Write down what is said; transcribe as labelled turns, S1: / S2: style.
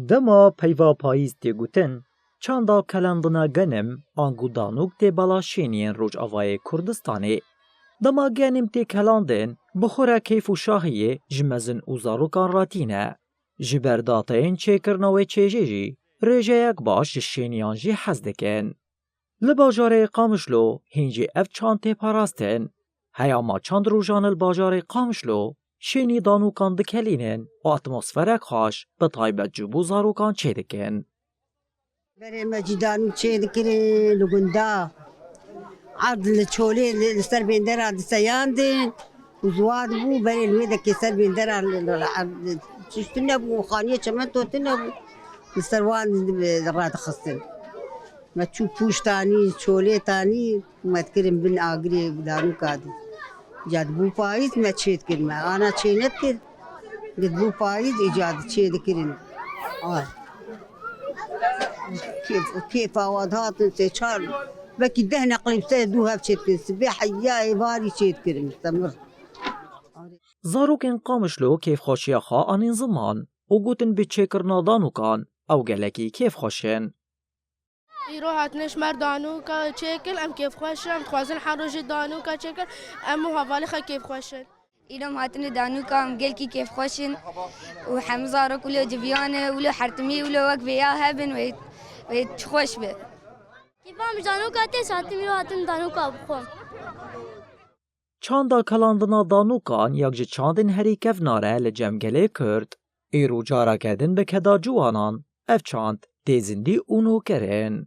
S1: دما پیوا پاییز تیگوتن چاندا کلندنا گنم آنگو دانوک تی بلاشینین روج آوای کردستانی. دما گنم تی کلاندن بخورا کیف و شاهیه جمزن و زاروکان راتینه. جبرداتین چه کرنوی چیجی ریجه یک باش شینیان جی حزدکن. لباجار قامشلو هنجی اف چان تی پاراستن. هیاما چند روژان الباجار قامشلو شینی دانوکان دکلینن و اتمسفرک خوش به طایبت جبو زاروکان چه دکن.
S2: بره مجدانو چه دکره لگنده عرض لچوله لسر بیندر عرض سیاندن وزواد بو بره الویده که سر بیندر عرض چشتو نبو خانیه چمن توتو نبو لسر وان راد خستن ما چو پوش تانی چوله تانی ما تکرم بن آگری دانو کادی جاد بو پاییز ما چید کرم آنا چینت کر قد بو پاییز ایجاد چید کرن كيف أوضاعتن سيشار بكي دهنا قريب سيدوها بشيت سبيح إياه باري شيت كريم استمر.
S1: زاروکن قامشلو کیف خوشیا خوا آنین زمان و گوتن به چه کرنادانو کان او گلکی کیف خوشن.
S3: ایرو هاتنش مردانو که چکل ام کیف خوشن خوازن حروج دانو که چکل ام حوالی خا کیف خوشن.
S4: ایرو هاتن دانو که ام گل کی کیف خوشن و حمزارو کلو جویانه ولو حرتمی ولو وقت بیا هبن و خوش به.
S5: کیفام دانو که تی ساعتی میرو هاتن دانو که بخون.
S1: چاندا کلاندنا دانوکان یک جه چاندن هری کف ناره لجمگله کرد ایرو جارا کردن به کدا جوانان اف چاند تیزندی اونو کرن.